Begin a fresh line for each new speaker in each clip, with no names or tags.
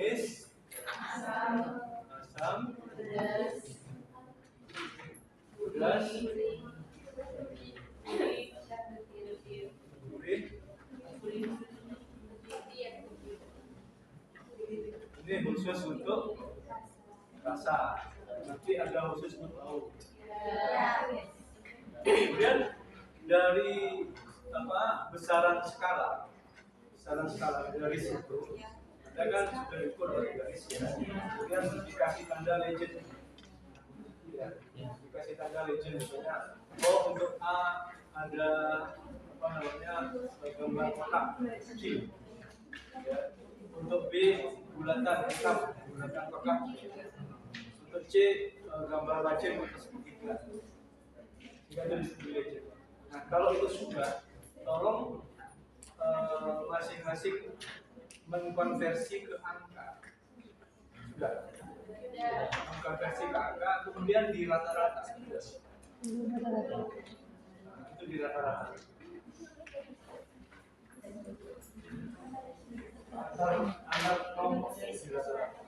manis, asam, pedas, gurih. Ini khusus untuk rasa. Nanti ada khusus untuk bau. Kemudian dari besaran skala dari situ Anda kan sudah ukur dari garis ya. Kemudian dikasih tanda legend ya, dikasih tanda legend misalnya untuk A ada gambar kotak kecil ya. Untuk B bulatan kotak. Untuk C gambar wajib untuk segitiga. Jika itu disebut legend. Nah kalau itu sudah, tolong masing-masing mengkonversi ke angka. Sudah. Mengkonversi ke angka, kemudian di rata-rata. Itu di rata-rata. Antar kelompoknya di rata-rata.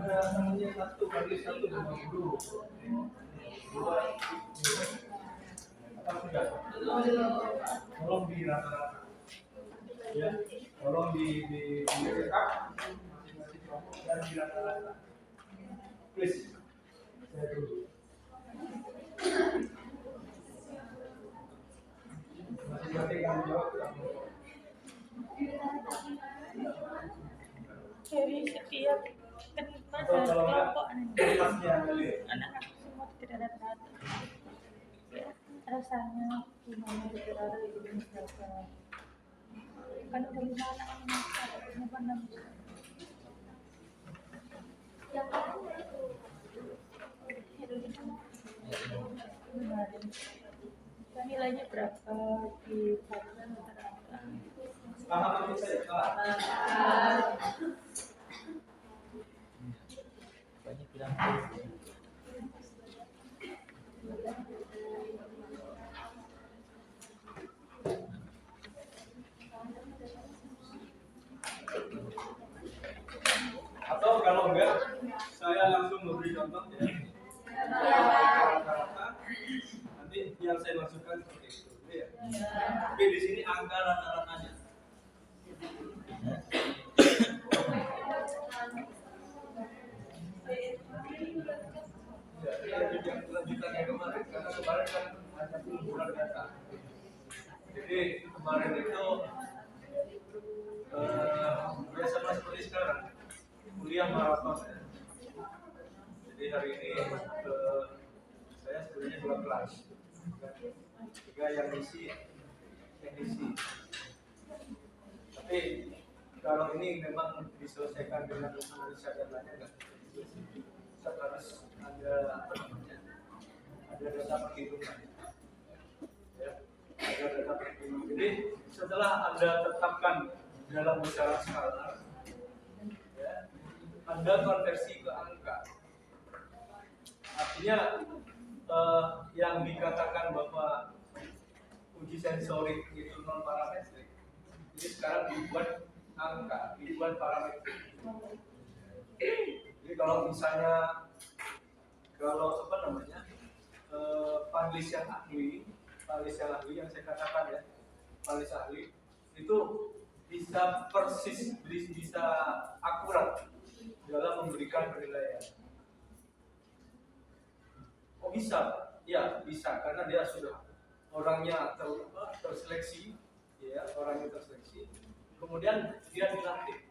Namanya 1 kali 1 50. Tolong di rata-rata. Ya, tolong di rekap masing-masing kelompok dan di rata-rata. Please. Saya tunggu. Masing-masing yang jawab.
Jadi setiap penikmat dan kelompok anak-anak semua tidak rata-rata ya, rasanya gimana rata-rata itu berapa kan udah 5 anak kenapa 6 yang kemarin kan nilainya berapa di pasaran rata-rata
Paham saya?
Banyak bilang
atau kalau enggak, saya langsung memberi contoh ya. Rata-rata nanti yang saya maksudkan seperti itu ya. Tapi di sini angka rata-ratanya. Lanjutannya kemarin, karena kemarin kan hanya bulan data. Jadi kemarin itu ya sama seperti sekarang, kuliah maraton ya. Jadi hari ini saya sebenarnya 2 kelas, 3 yang isi. Tapi kalau ini memang diselesaikan dengan Indonesia dan lainnya, tetap harus ada data perhitungan. Ya, ada data perhitungan. Jadi setelah Anda tetapkan dalam besaran skala, ya, Anda konversi ke angka. Artinya yang dikatakan bahwa uji sensorik itu non parametrik, ini sekarang dibuat angka, dibuat parametrik. Jadi kalau misalnya panelis yang ahli yang saya katakan ya, panelis ahli itu bisa persis, bisa akurat dalam memberikan penilaian. Oh bisa? Ya bisa, karena dia sudah orangnya terseleksi, ya orangnya terseleksi. Kemudian dia dilatih.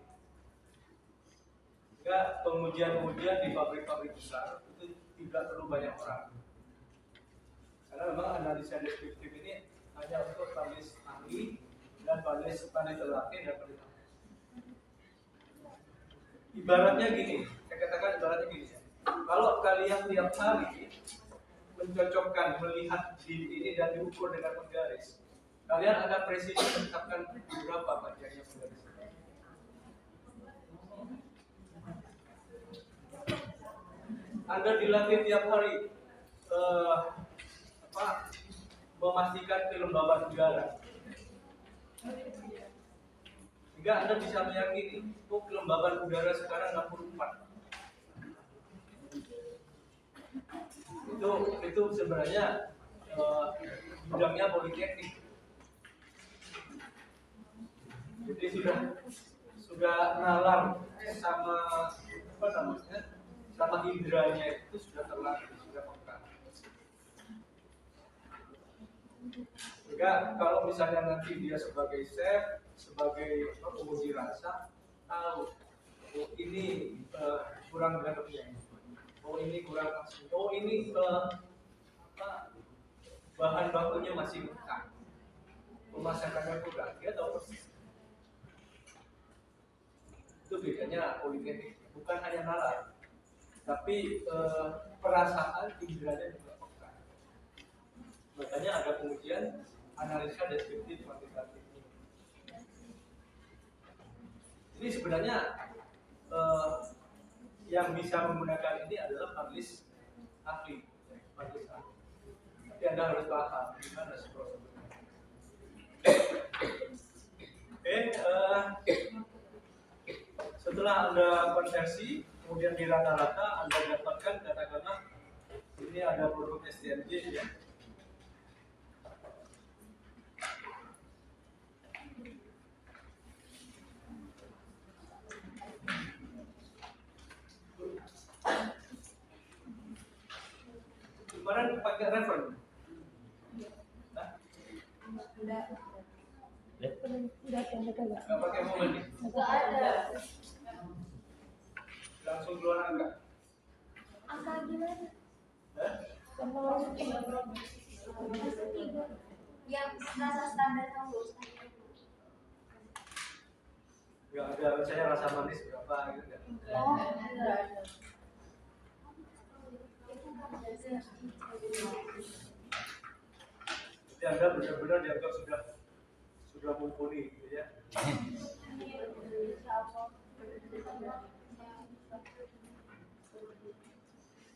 Enggak, pengujian-pengujian di pabrik-pabrik besar itu tidak perlu banyak orang. Karena memang analisa deskriptif ini hanya untuk panelis ahli dan panelis terlatih dan panelis ahli. Ibaratnya gini, saya katakan ibaratnya gini. Kalau kalian tiap hari mencocokkan, melihat di ini dan diukur dengan menggaris, Kalian ada presisi menetapkan berapa banyaknya penggaris? Anda dilatih tiap hari memastikan kelembaban udara. Sehingga Anda bisa meyakini, kelembaban udara sekarang 64. Itu sebenarnya bidangnya politeknik. Jadi sudah nalar sama apa namanya, sama indranya itu sudah terlatih, sudah peka. Sehingga kalau misalnya nanti dia sebagai chef, sebagai penguji rasa, tahu ini kurang garamnya, ini kurang asin, ini bahan bakunya masih mentah, pemasakannya kurang, dia tahu persis. Itu bedanya politeknik, bukan hanya nalar, tapi perasaan indranya juga peka. Makanya ada pengujian analisa deskriptif kuantitatif. Ini sebenarnya yang bisa menggunakan ini adalah panelis ahli. Tapi Anda harus paham gimana sih prosedurnya. Oke, setelah Anda konversi, kemudian di rata-rata Anda dapatkan katakanlah ini ada produk STMJ ya. Kemarin pakai refer? Nggak pakai momen nih?
Nggak ada.
Langsung keluar angka?
Angka gimana?
Hah?
Yang rasa standar kamu.
Nggak ada, saya rasa manis berapa gitu nggak?
Oh, enggak ada.
Jadi Anda benar-benar dianggap sudah mumpuni gitu ya.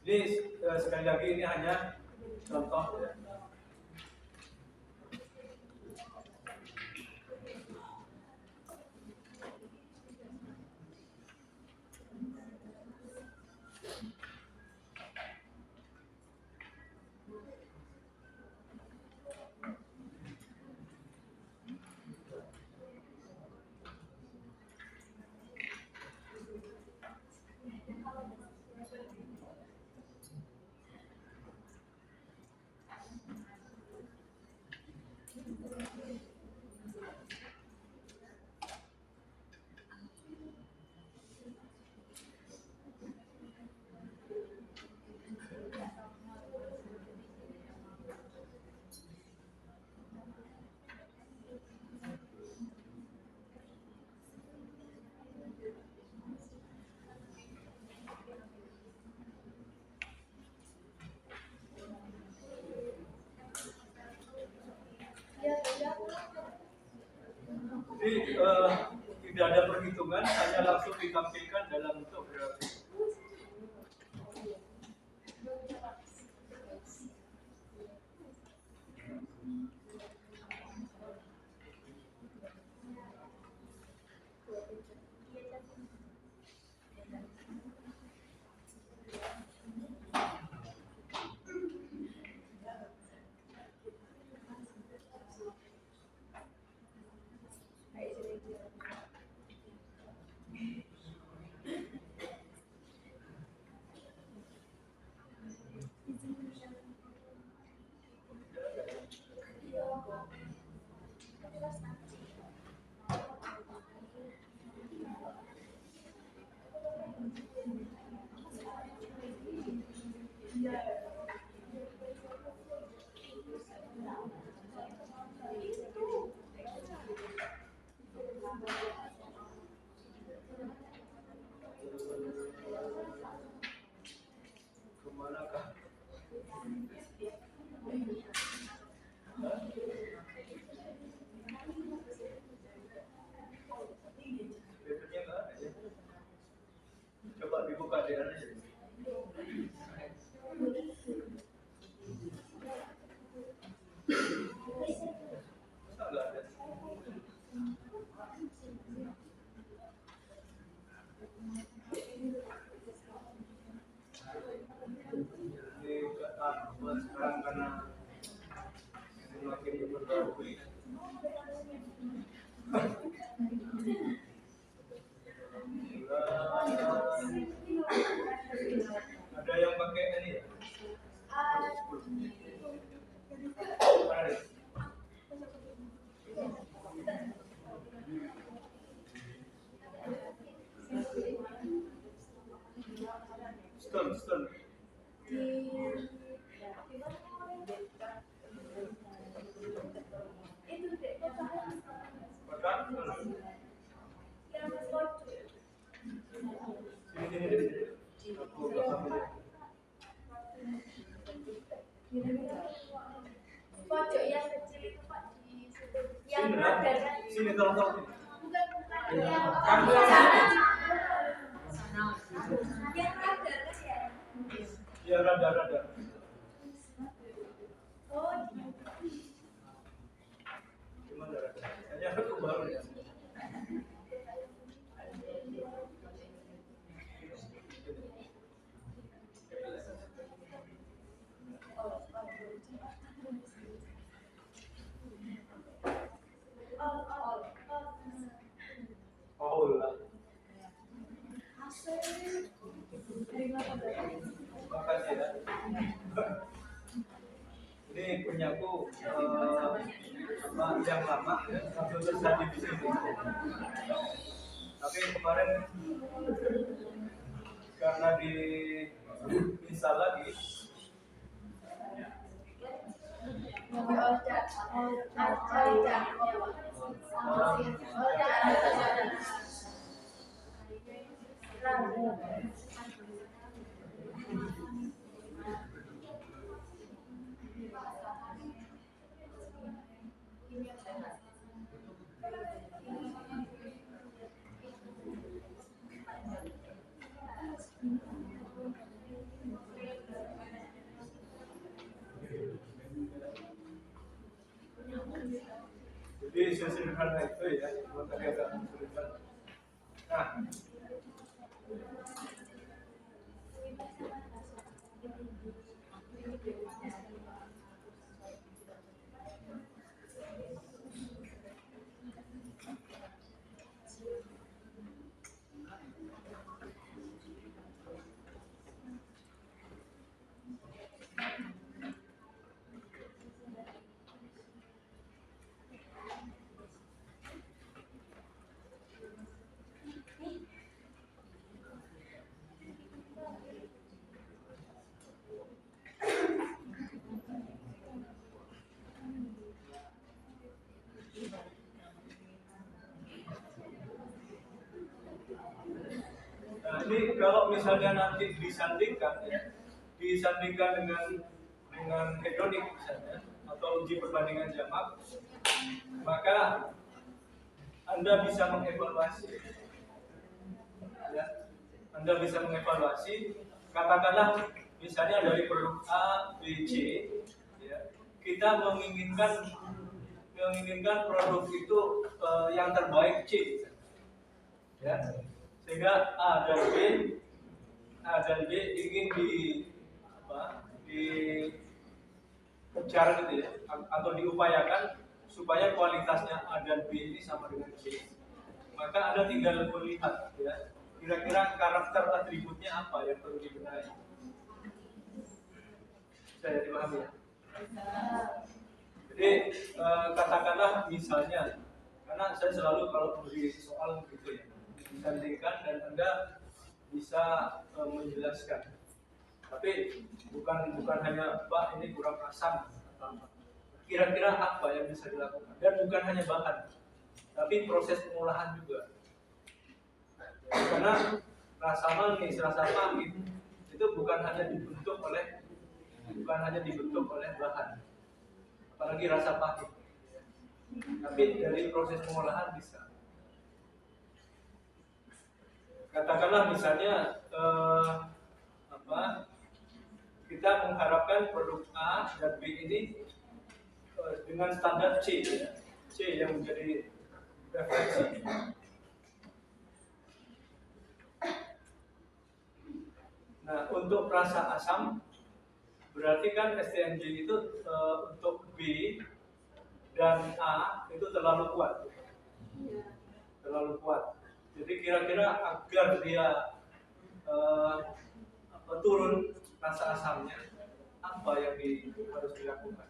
Ini sekali lagi ini hanya contoh ya. Jadi tidak ada perhitungan, hanya langsung ditampilkan dalam bentuk grafik. Ada yang pakai ini ya? Mana nih? Stone. Kotak. Sini. Aku sama dia.
Pojok yang kecil itu Pak di situ. Yang
Sini,
radar.
sini tolong.
Bukan yang
Kan
yang
sini.
radar kan ya?
Ya rada.
Oh,
Gimana rada? Kayaknya aku baru ya. Oh lah. Makasih ya. Ini punyaku yang lama ya, langsung terjadi di sini. Tapi kemarin karena di install lagi, jadi sesederhana itu ya, cuma tadi agak kesulitan. Nah, ini kalau misalnya nanti disandingkan dengan hedonic misalnya atau uji perbandingan jamak, maka Anda bisa mengevaluasi ya. Anda bisa mengevaluasi, katakanlah misalnya dari produk A, B, C ya, kita menginginkan produk itu yang terbaik C ya. Sehingga A dan B ingin dikejar gitu ya, atau diupayakan supaya kualitasnya A dan B ini sama dengan C. Maka Anda tinggal melihat ya, kira-kira karakter atributnya apa yang perlu dibenahi. Saya dipahami ya. Jadi katakanlah misalnya, karena saya selalu kalau memberi soal gitu ya, disandingkan dan Anda bisa menjelaskan. Tapi bukan hanya Pak ini kurang asam atau apa. Kira-kira apa yang bisa dilakukan, dan bukan hanya bahan, tapi proses pengolahan juga. Karena rasa manis, rasa pahit itu bukan hanya dibentuk oleh bahan, apalagi rasa pahit, tapi dari proses pengolahan bisa. Katakanlah misalnya kita mengharapkan produk A dan B ini dengan standar C ya. C yang menjadi referensi. Nah, untuk rasa asam berarti kan STMJ itu untuk B dan A itu terlalu kuat. Terlalu kuat. Jadi kira-kira agar dia turun rasa asamnya, apa yang harus dilakukan?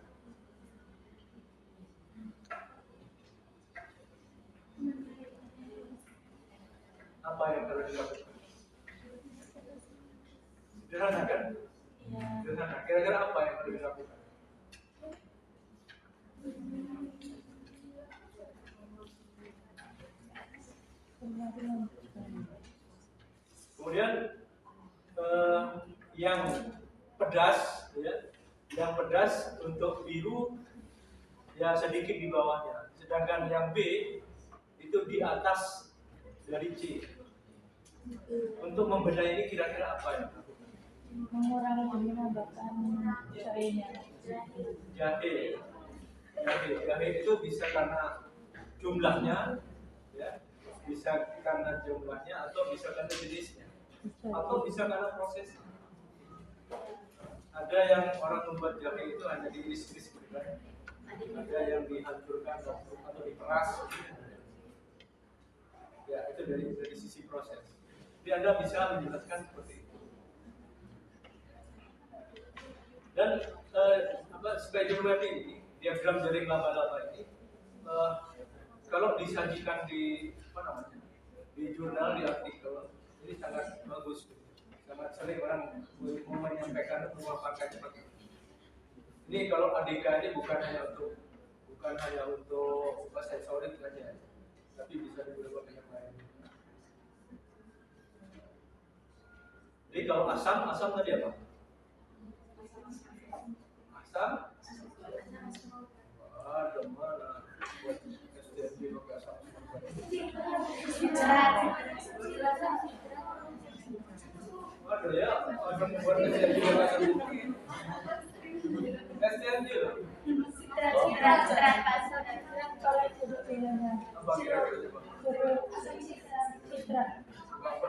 Apa yang harus dilakukan? Sederhana kan? Sederhana. Kira-kira apa yang harus dilakukan? Kemudian yang pedas, ya, yang pedas untuk biru ya sedikit di bawahnya, sedangkan yang B itu di atas dari C. Untuk membedah ini kira-kira apa ya?
Mengurangi menambahkan jahenya.
Jahe itu bisa karena jumlahnya, ya, bisa karena jumlahnya atau bisa karena jenisnya, atau bisa karena prosesnya. Ada yang orang membuat jahe itu hanya diiris-iris, ada yang dihancurkan atau diperas. Ya, itu dari sisi proses. Jadi Anda bisa menjelaskan seperti itu. Dan sebagai web ini, diagram jaring laba-laba ini, kalau disajikan di di jurnal, di artikel, ini sangat bagus. Sangat sering orang menyampaikan memaparkan seperti ini. Ini kalau ADK ini bukan hanya untuk sensorik saja, tapi bisa digunakan yang lain. Jadi kalau asam tadi apa? Asam? Ada mana buat SDMJ pakai asam? Ada ya, ada buat SDMJ pakai asam. SDMJ loh. Apa kira-kira coba?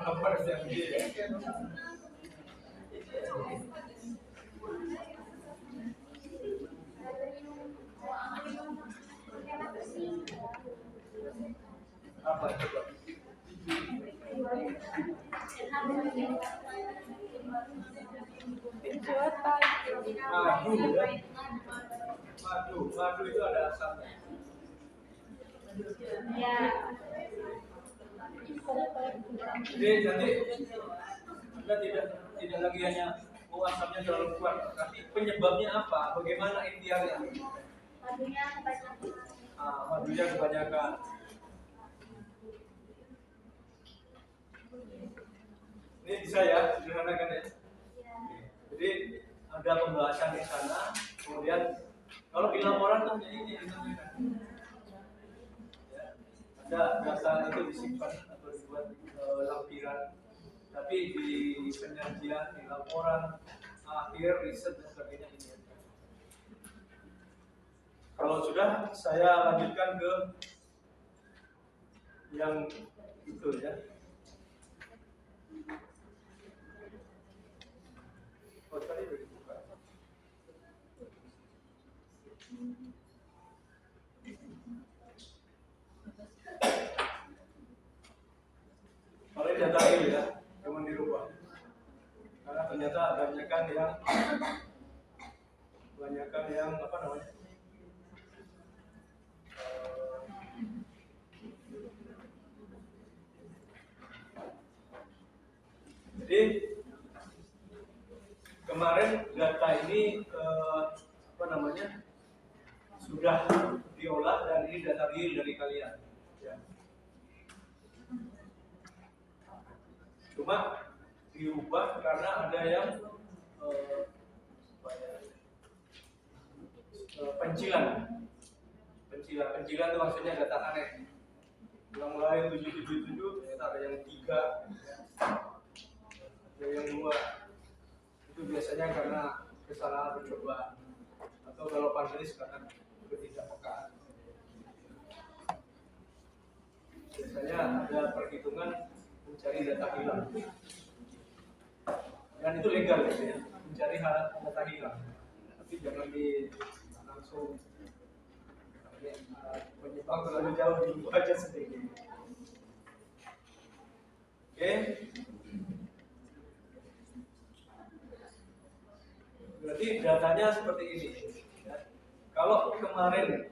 Apa SDMJ? Apa coba? Madu itu ada asamnya.
Ya.
Jadi nanti Anda tidak lagi hanya asamnya terlalu kuat, tapi penyebabnya apa? Bagaimana ikhtiarnya?
Madunya kebanyakan.
Madunya kebanyakan. Ini bisa ya, sederhanakan ya. Jadi ada pembahasan di sana, kemudian kalau di laporan kan ini ya, ada data itu disimpan atau dibuat lampiran, tapi di penyajian, di laporan akhir riset dan sebagainya ini. Kalau sudah, saya lanjutkan ke yang itu ya. Oh, tadi udah dibuka. Kalau ini data ini ya, cuma dirubah. Karena ternyata banyakan yang apa namanya? Jadi kemarin data ini sudah diolah dan ini data real dari kalian. Ya. Cuma diubah karena ada yang pencilan itu maksudnya data aneh. Yang mulai 777 ternyata ada yang 3, ada yang 2. Itu biasanya karena kesalahan percobaan atau kalau panelis karena ketidakpekaan. Biasanya ada perhitungan mencari data hilang, dan itu legal gitu ya, mencari data hilang, tapi jangan langsung ini Kalau terlalu jauh dibaca sedikit. Oke. Berarti datanya seperti ini. Ya. Kalau kemarin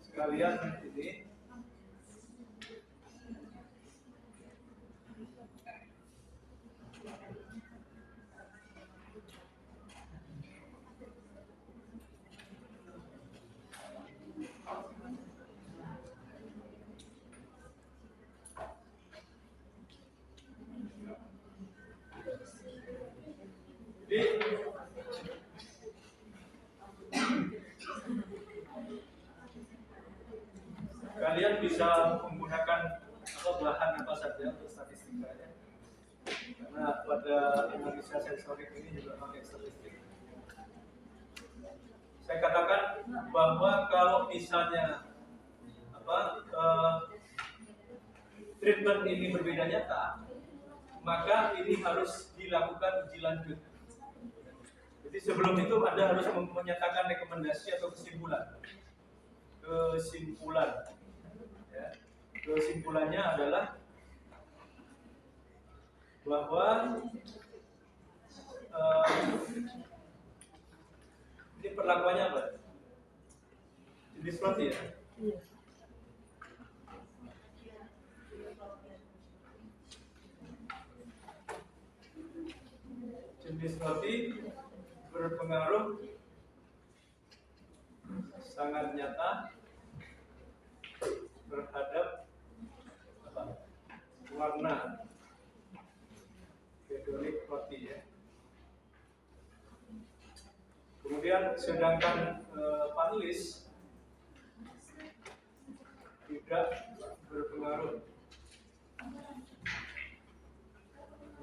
sekalian ini jadi kalian bisa menggunakan bahan apa saja untuk statistikanya, karena pada analisa sensorik ini juga pakai statistik. Saya katakan bahwa kalau misalnya treatment ini berbeda nyata, maka ini harus dilakukan uji lanjut. Jadi sebelum itu Anda harus menyatakan rekomendasi atau kesimpulan. Ya. Kesimpulannya adalah bahwa ini perlakuannya apa? Jenis roti ya?
Iya.
Jenis roti berpengaruh sangat nyata terhadap warna hedonik roti ya. Kemudian sedangkan panelis tidak berpengaruh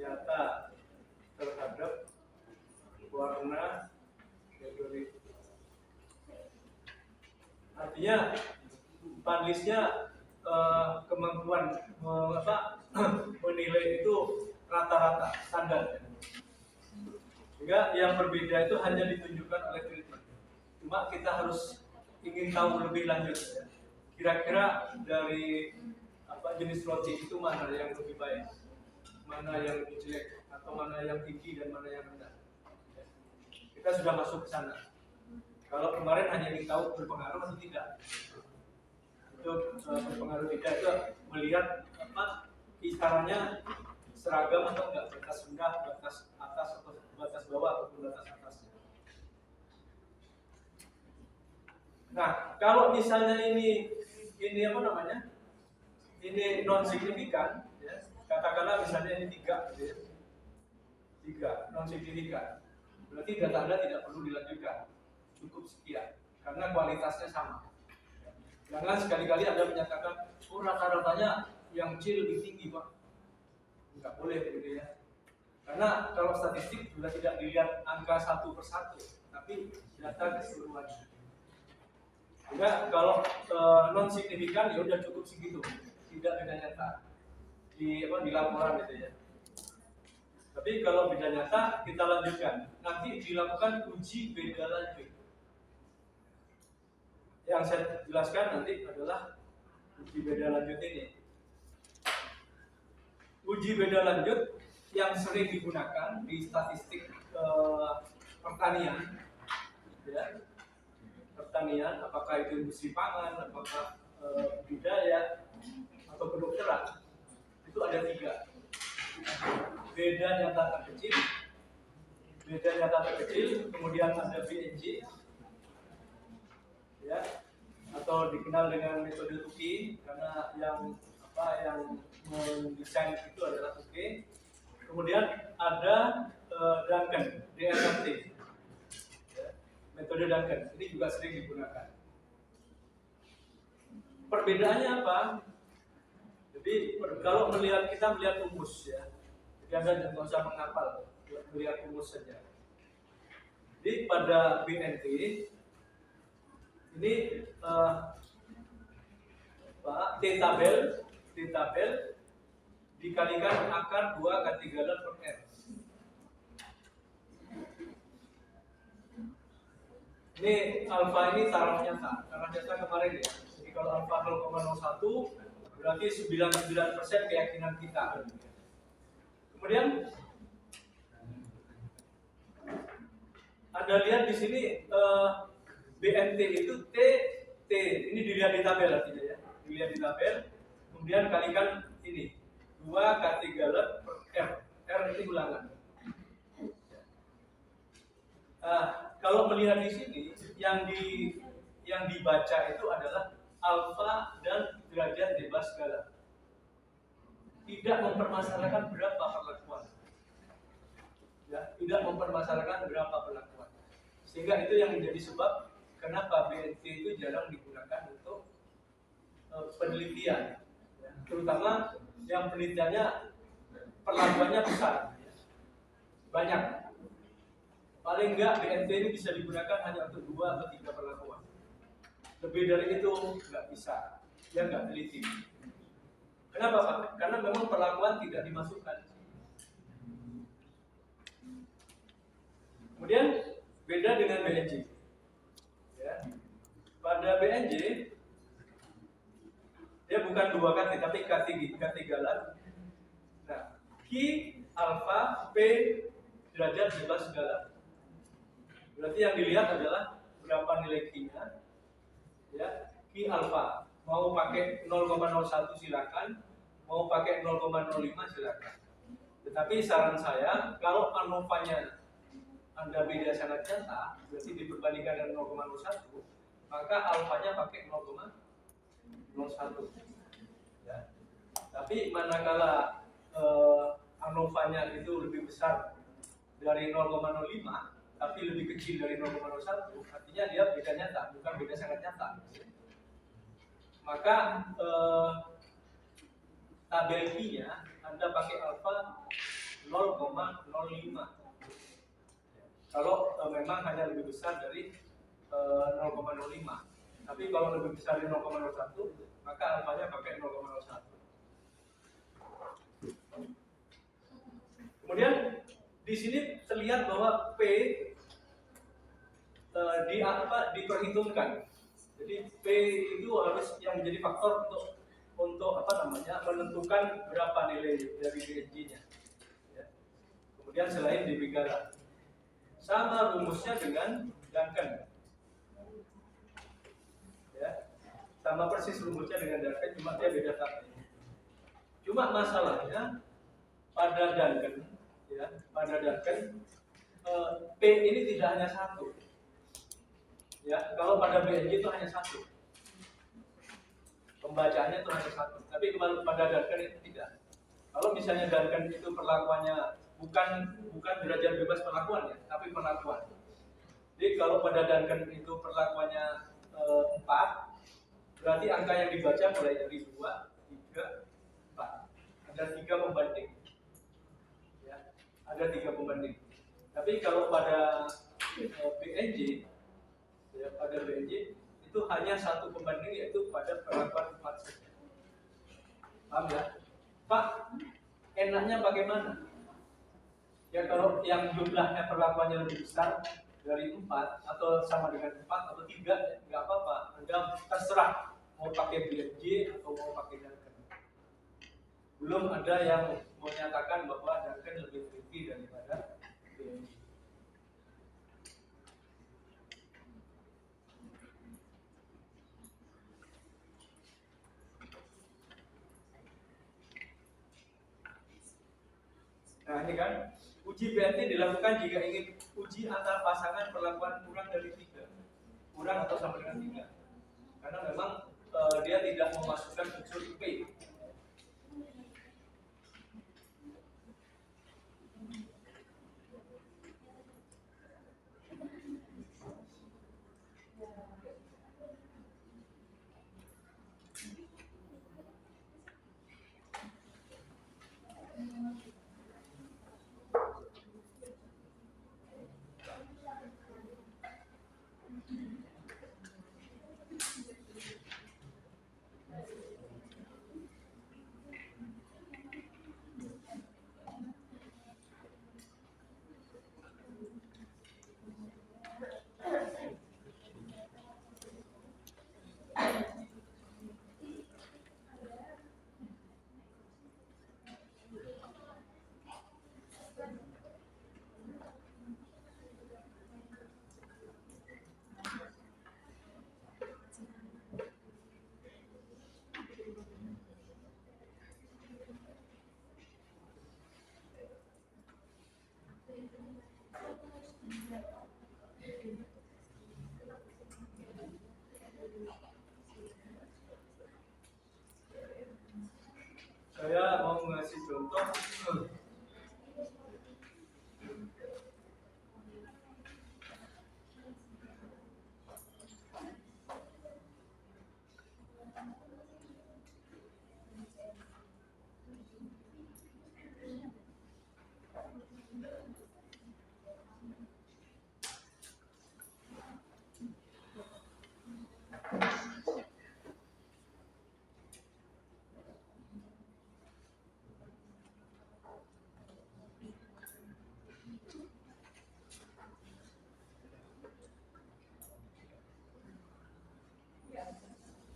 nyata terhadap warna hedonik. Artinya panelisnya kemampuan menilai itu rata-rata standar. Sehingga yang berbeda itu hanya ditunjukkan oleh treatment. Cuma kita harus ingin tahu lebih lanjut. Kira-kira dari jenis roti itu mana yang lebih baik, mana yang lebih jelek, atau mana yang tinggi dan mana yang rendah. Kita sudah masuk ke sana. Kalau kemarin hanya ingin tahu berpengaruh atau tidak. Itu berpengaruh tidak itu melihat kisarannya seragam atau enggak, batas rendah, batas atas atau batas bawah atau batas atas. Nah, kalau misalnya ini ini non signifikan, ya, katakanlah misalnya ini 3, gitu ya. 3 non signifikan, berarti data Anda tidak perlu dilanjutkan, cukup sekian, karena kualitasnya sama. Jangan sekali-kali Anda menyatakan, rata-ratanya yang C lebih tinggi Pak. Nggak boleh begitu ya. Karena kalau statistik sudah tidak dilihat angka satu persatu, tapi data keseluruhan. Enggak, kalau non signifikan ya udah cukup segitu, tidak beda nyata di laporan gitu ya. Tapi kalau beda nyata kita lanjutkan, nanti dilakukan uji beda lanjut. Yang saya jelaskan nanti adalah uji beda lanjut ini. Uji beda lanjut yang sering digunakan di statistik pertanian, ya. Pertanian, apakah itu industri pangan, apakah budidaya atau kedokteran, itu ada 3. Beda nyata terkecil, kemudian ada BNJ, ya, atau dikenal dengan metode Tukey, karena yang mendesain itu adalah Tukey. Kemudian ada Duncan, DNRT, ya, metode Duncan, ini juga sering digunakan. Perbedaannya apa? Jadi kalau kita melihat rumus ya, jadi Anda tidak usah menghafal, melihat rumus saja. Jadi pada BNT Ini T tabel dikalikan akar 2 kali 3 per R. Ini alfa ini taraf nyata kemarin ya. Jadi kalau alfa 0,01 berarti 99% keyakinan kita. Kemudian Anda lihat di sini BNT itu T ini dilihat di tabel artinya ya. Dilihat di tabel, kemudian kalikan ini 2 kali 3 per R. R ini ulangan. Kalau melihat di sini yang dibaca itu adalah alfa dan derajat bebas skala. Tidak mempermasalahkan berapa perlakuan. Ya, tidak mempermasalahkan berapa perlakuan. Sehingga itu yang menjadi sebab kenapa BNT itu jarang digunakan untuk penelitian. Ya, terutama yang penelitiannya perlakuannya besar. Ya. Banyak. Paling enggak BNT ini bisa digunakan hanya untuk 2 atau 3 perlakuan. Lebih dari itu nggak bisa, dia nggak teliti. Kenapa Pak? Karena memang perlakuan tidak dimasukkan. Kemudian beda dengan BNJ. Ya. Pada BNJ dia bukan 2 kali tapi katigalan. Nah, Q alfa P derajat bebas skala. Berarti yang dilihat adalah berapa nilai Q-nya, ya, Q alfa. Mau pakai 0,01 silakan, mau pakai 0,05 silakan. Tetapi saran saya, kalau ANOVA-nya Anda beda sangat nyata, berarti diperbandingkan dengan 0,01, maka alfanya pakai 0,01. Ya. Tapi manakala ANOVA-nya itu lebih besar dari 0,05, tapi lebih kecil dari 0,01, artinya dia beda nyata, bukan beda sangat nyata. Maka tabel Q-nya Anda pakai alfa 0,05. Kalau memang hanya lebih besar dari 0,05. Tapi kalau lebih besar dari 0,01, maka alfanya pakai 0,01. Kemudian di sini terlihat bahwa P diperhitungkan. Jadi P itu harus yang menjadi faktor untuk menentukan berapa nilai dari BNJ-nya. Ya. Kemudian selain DB garam, sama rumusnya dengan Duncan. Ya. Sama persis rumusnya dengan Duncan, cuma dia beda tabelnya. Cuma masalahnya pada Duncan, ya, P ini tidak hanya satu. Ya, kalau pada BNJ itu hanya satu. Pembacaannya itu hanya satu. Tapi pada Duncan itu tidak. Kalau misalnya Duncan itu perlakuannya bukan derajat bebas perlakuan ya, tapi perlakuan. Jadi kalau pada Duncan itu perlakuannya 4, berarti angka yang dibaca mulai dari 2, 3, 4. Ada 3 pembanding. Ya, ada 3 pembanding. Tapi kalau pada BNJ, ya, pada BNJ itu hanya 1 pembanding, yaitu pada perlakuan 4 saja. Paham ya? Pak, enaknya bagaimana? Ya kalau yang jumlahnya perlakuannya lebih besar dari 4 atau sama dengan 4 atau 3, nggak apa-apa. Anda terserah mau pakai BNJ atau mau pakai Duncan. Belum ada yang menyatakan bahwa Duncan lebih tinggi daripada BNJ. Nah ini kan, uji BNT dilakukan jika ingin uji antar pasangan perlakuan kurang dari 3, kurang atau sama dengan 3. Karena memang dia tidak memasukkan unsur P. Saya mau ngasih contoh.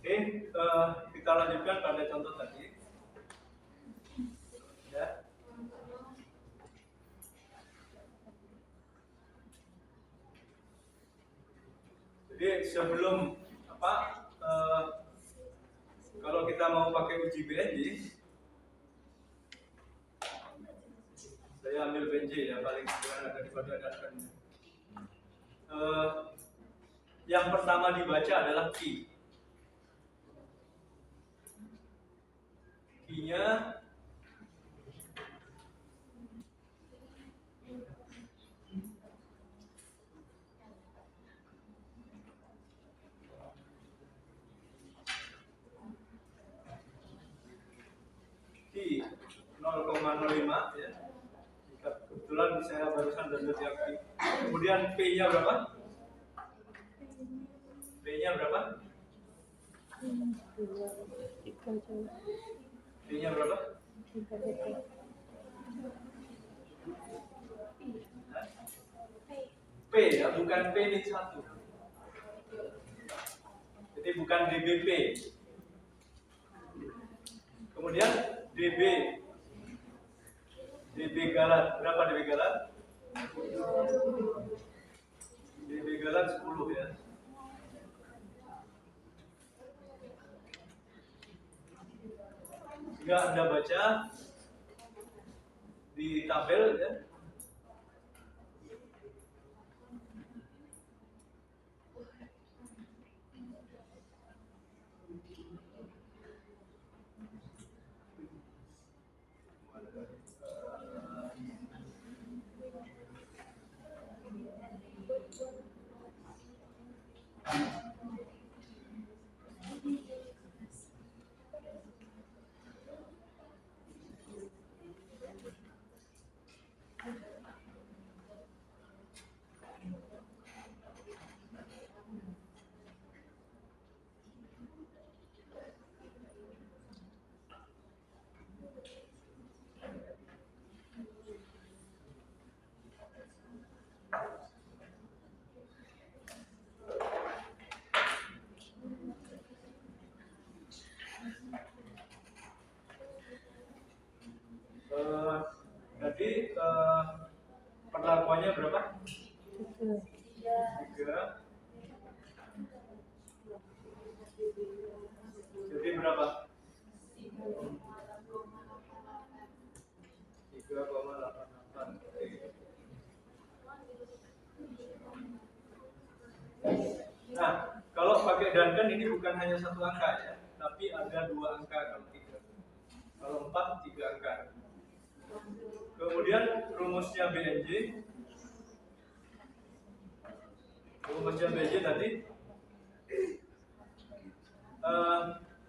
Oke, kita lanjutkan pada contoh tadi. Ya. Jadi sebelum kalau kita mau pakai uji BNJ, saya ambil BNJ ya paling sederhana daripada datang. Yang pertama dibaca adalah key. Key-nya key 0,05 ya. Kebetulan saya barusan download yang key. Kemudian P-nya berapa? P-nya berapa? P-nya berapa? P ya, bukan P ini 1. Jadi bukan DBP. Kemudian DB galat. Berapa DB galat? DB galat 10 ya. Jika Anda baca di tabel ya. Jadi perlakuannya berapa? 3. Jadi berapa? 3,88. Nah, kalau pakai Duncan ini bukan hanya satu angka ya, tapi ada 2 angka kalau 3. Kalau 4, 3 angka. Kemudian rumusnya BNJ. Rumusnya BNJ tadi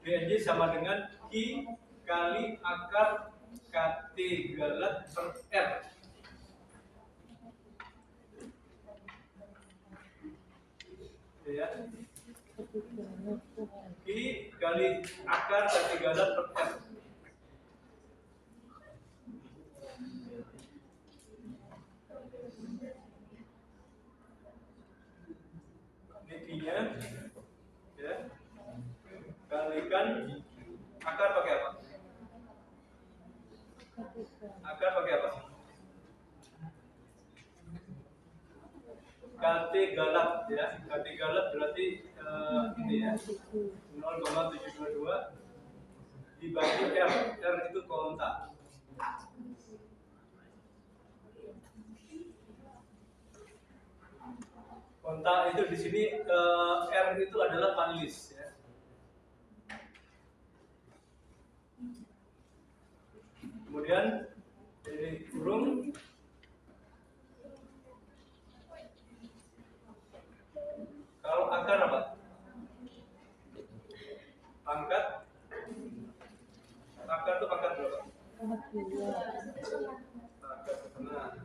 BNJ sama dengan Q kali akar KT galat per R. Ya. Q kali akar KT galat per R. Q-nya ya, kalikan akar pakai apa? Akar pakai apa? KT galat ya, KT galat berarti ini ya 0,722 dibagi R. R itu kontak. Kontak itu di sini R itu adalah panelis ya. Kemudian ini kurung. Kalau akar apa? Pangkat. Akar itu pangkat berapa?
Pangkat 2.
Pangkat setengah.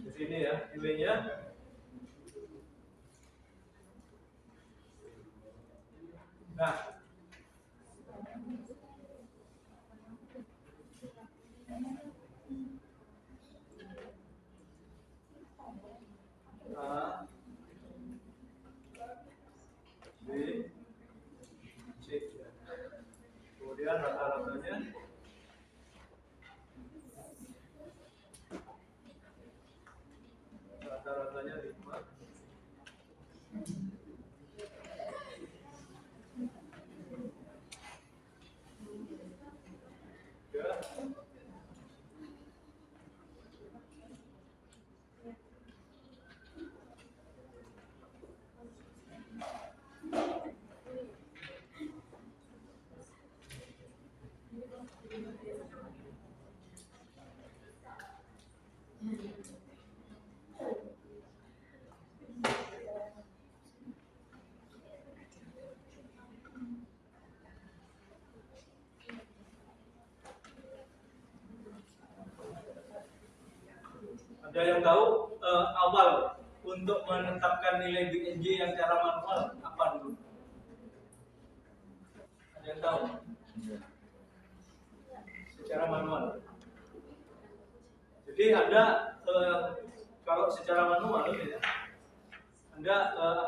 Di sini ya, nilainya. Nah, A, B, C. Kemudian rata-ratanya rata-ratanya 5. Ya. Ada yang tahu awal untuk menetapkan nilai BNJ yang cara manual apa dulu? Ada yang tahu? Secara manual. Jadi ada kalau secara manual ya, ada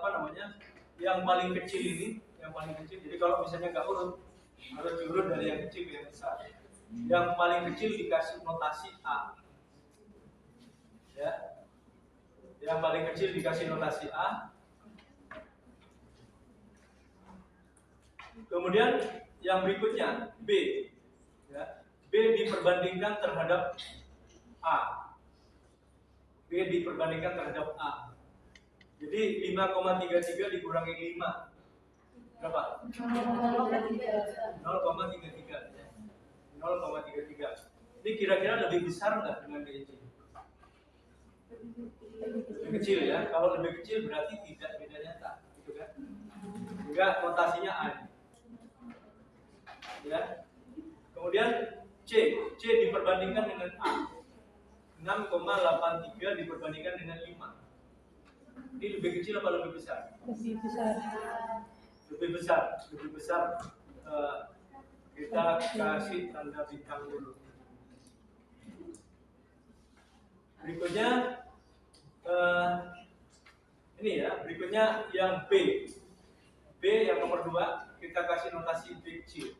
apa namanya? Yang paling kecil ini, yang paling kecil. Jadi kalau misalnya nggak urut, harus diurut dari yang kecil ke yang besar. Yang paling kecil dikasih notasi A. Ya. Yang paling kecil dikasih notasi A. Kemudian yang berikutnya B. Ya. B diperbandingkan terhadap A. B diperbandingkan terhadap A. Jadi 5,33 dikurangi 5. Berapa? 0,33. 0,33. Ini kira-kira lebih besar nggak dengan BNJ? Lebih kecil ya. Kalau lebih kecil berarti tidak beda nyata, gitu kan? Sehingga notasinya A. Ya. Kemudian C diperbandingkan dengan A. 6,83 diperbandingkan dengan 5. Ini lebih kecil apa lebih besar?
Lebih besar.
Lebih besar. Lebih besar. Kita kasih tanda bintang dulu. Berikutnya ini ya, berikutnya yang B. B yang nomor 2 kita kasih notasi B kecil.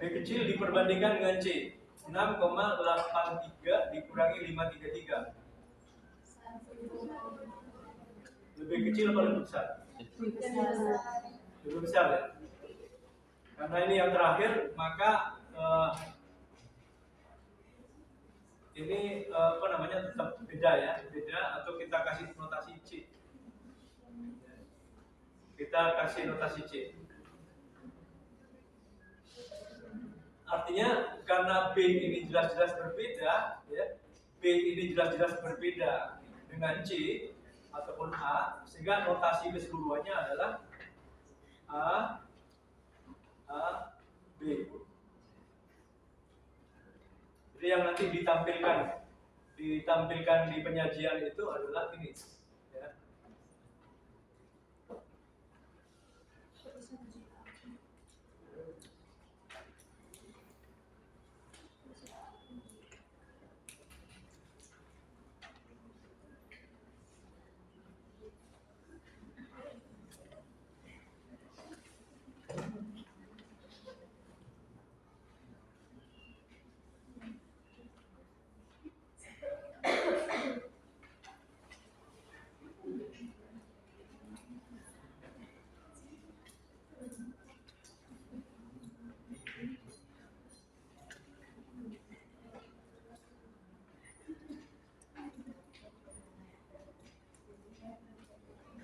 B kecil diperbandingkan dengan C. 6,83 dikurangi 533. Lebih kecil apa lebih besar?
Lebih besar.
Lebih besar ya. Karena ini yang terakhir, maka ini apa namanya tetap beda ya, beda atau kita kasih notasi C. Kita kasih notasi C. Artinya karena B ini jelas-jelas berbeda, ya, B ini jelas-jelas berbeda dengan C ataupun A, sehingga notasi keseluruhannya adalah A, B. Jadi yang nanti ditampilkan di penyajian itu adalah ini. Ya.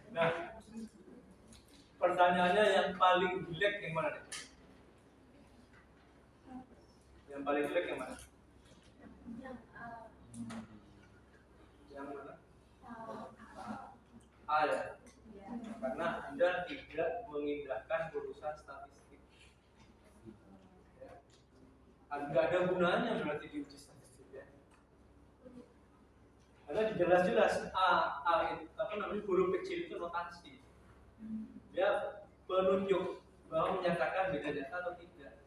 Nah, pertanyaannya yang paling jelek yang mana nih? Yang paling jelek yang mana? Yang mana? A ya. Karena Anda tidak mengindahkan urusan statistik. Nggak ada gunanya berarti diuji statistik ya. Karena jelas-jelas huruf kecil itu notasi. Dia penunjuk bahwa menyatakan beda data atau tidak.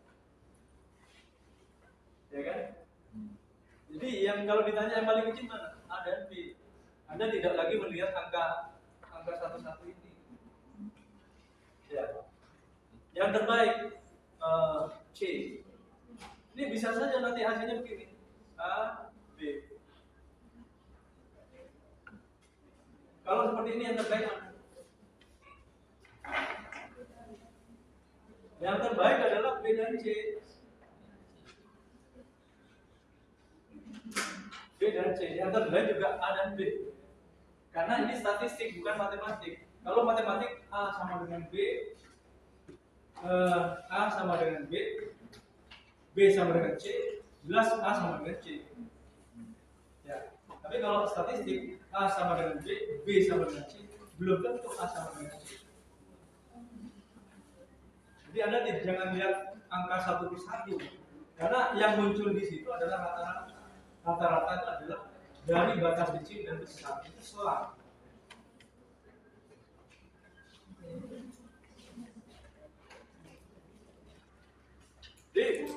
Ya kan? Jadi yang kalau ditanya yang paling kecil mana? A dan B. Anda tidak lagi melihat angka satu-satu ini. Ya. Yang terbaik C. Ini bisa saja nanti hasilnya begini. A, B. Kalau seperti ini yang terbaik mana? Yang terbaik adalah B dan C. B dan C. Yang terbaik juga A dan B. Karena ini statistik bukan matematik. Kalau matematik A sama dengan B, A sama dengan B, B sama dengan C, jelas A sama dengan C. Ya. Tapi kalau statistik A sama dengan B, B sama dengan C, belum tentu A sama dengan C. Jadi Anda jangan lihat angka satu persatu, karena yang muncul di situ adalah rata-rata. Rata-rata itu adalah dari batas kecil dan besar, itu selang. Jadi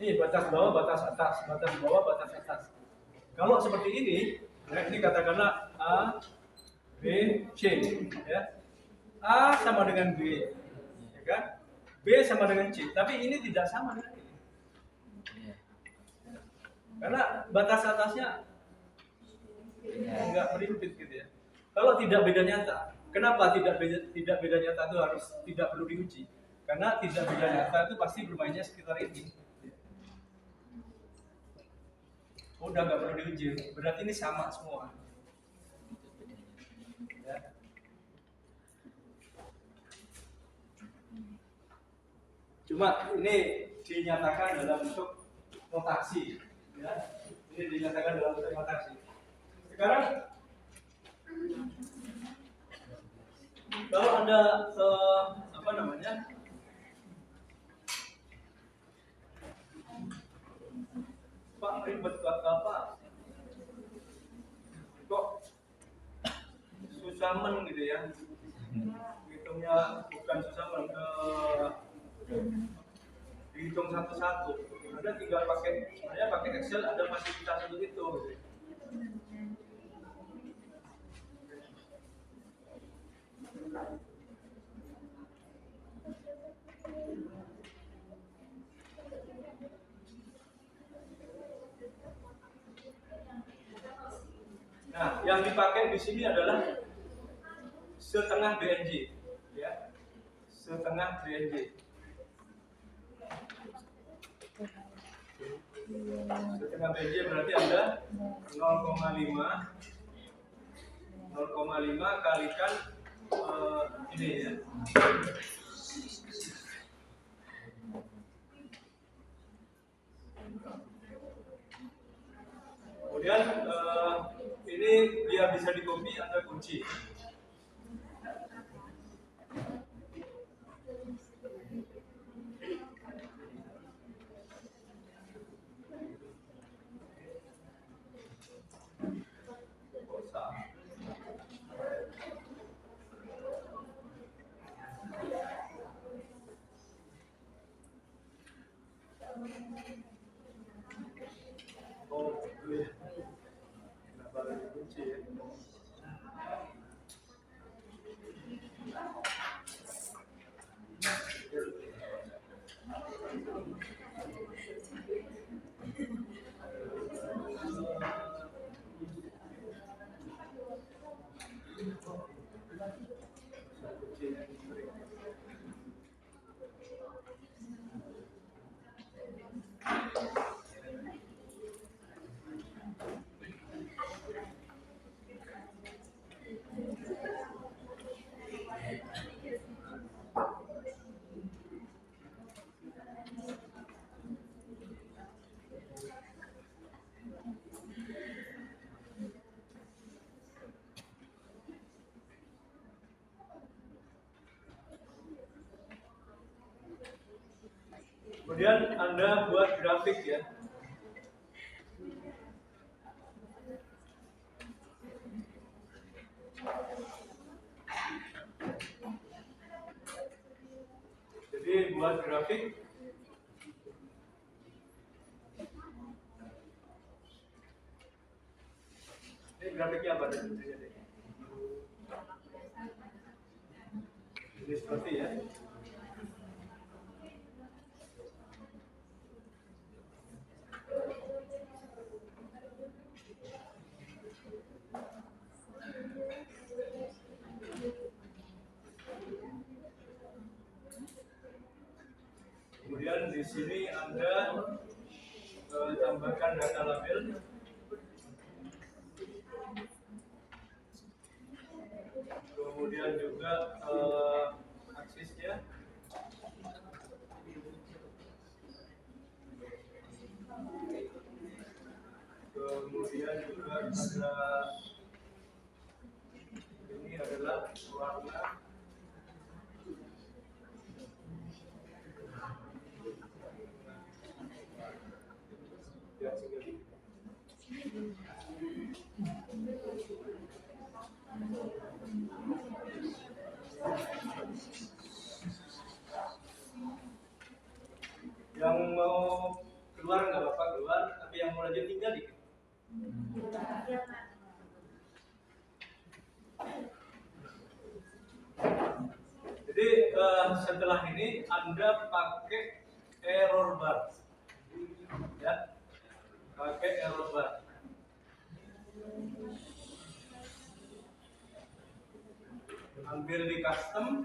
ini batas bawah, batas atas, batas bawah, batas atas. Kalau seperti ini, ya, ini katakanlah A, B, C, ya. A sama dengan B, ya kan? B sama dengan C, tapi ini tidak sama dengan ini. Karena batas atasnya enggak prinsip gitu ya. Kalau tidak beda nyata, kenapa tidak beda nyata itu harus tidak perlu diuji? Karena tidak beda nyata itu pasti bermainnya sekitar ini. Udah nggak perlu diuji, berarti ini sama semua. Ya. Cuma ini dinyatakan dalam bentuk notasi, ya. Ini dinyatakan dalam bentuk notasi. Sekarang kalau Anda Pak ribet apa? Kok susah gitu ya? Hitungnya bukan susah dihitung satu-satu. Anda tinggal pakai Excel, ada fasilitas untuk itu. Nah, yang dipakai di sini adalah setengah BNJ, ya, setengah BNJ. Setengah BNJ berarti ada 0,5 kalikan ini ya. Kemudian ini biar bisa di-copy Anda kunci. Oh, iya. Kenapa harus dikunci ya? Kemudian Anda buat grafik ya. Jadi buat grafik. Ini grafiknya apa? Ini seperti ya. Kemudian di sini Anda tambahkan data label. Kemudian juga aksisnya. Kemudian juga ada ini adalah warna. Ya, yang mau keluar nggak apa-apa keluar, tapi yang mau lanjut tinggal dikit. Jadi setelah ini Anda pakai error bar, ya, pakai error bar. Ambil di custom,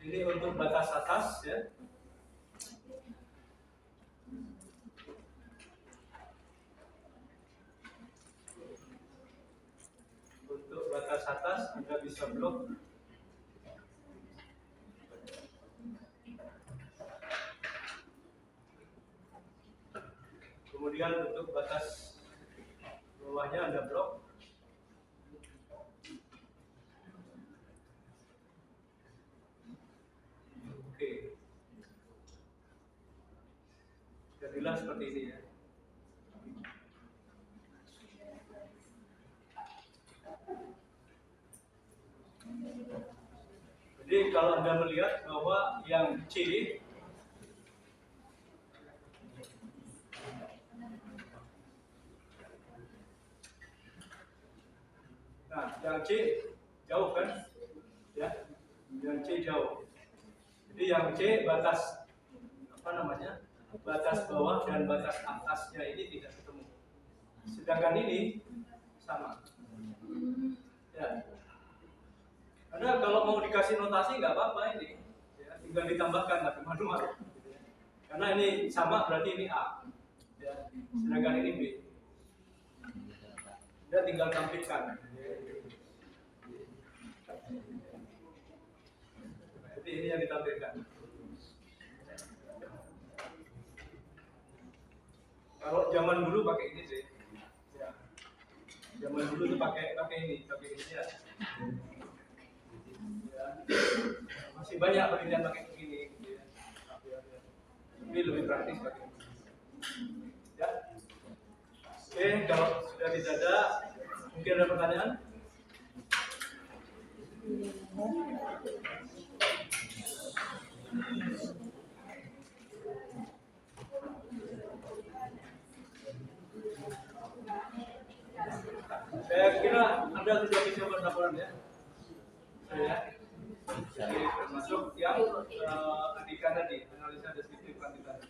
ini untuk batas atas ya. Untuk batas atas Anda bisa blok. Kemudian untuk batas bawahnya Anda blok. Oke. Jadilah seperti ini ya. Jadi kalau Anda melihat bahwa yang C yang C jauh kan? Ya, yang C jauh. Jadi yang C batas apa namanya? Batas bawah dan batas atasnya ini tidak ketemu. Sedangkan ini sama. Ya. Anda kalau mau dikasih notasi nggak apa-apa ini, ya, tinggal ditambahkan tapi manual. Karena ini sama berarti ini A, ya. Sedangkan ini B. Dia tinggal tampilkan. Jadi ini yang ditampilkan. Kalau zaman dulu pakai ini sih, ya. Zaman dulu tuh pakai ini ya. Ya. Masih banyak penelitian pakai begini, gitu ya. Ini lebih praktis pakai ini. Ya. Oke, kalau sudah tidak ada, mungkin ada pertanyaan? Saya kira Anda sudah bisa buat laporan ya. Jadi, termasuk yang Andika tadi, analisa deskriptif kuantitatif.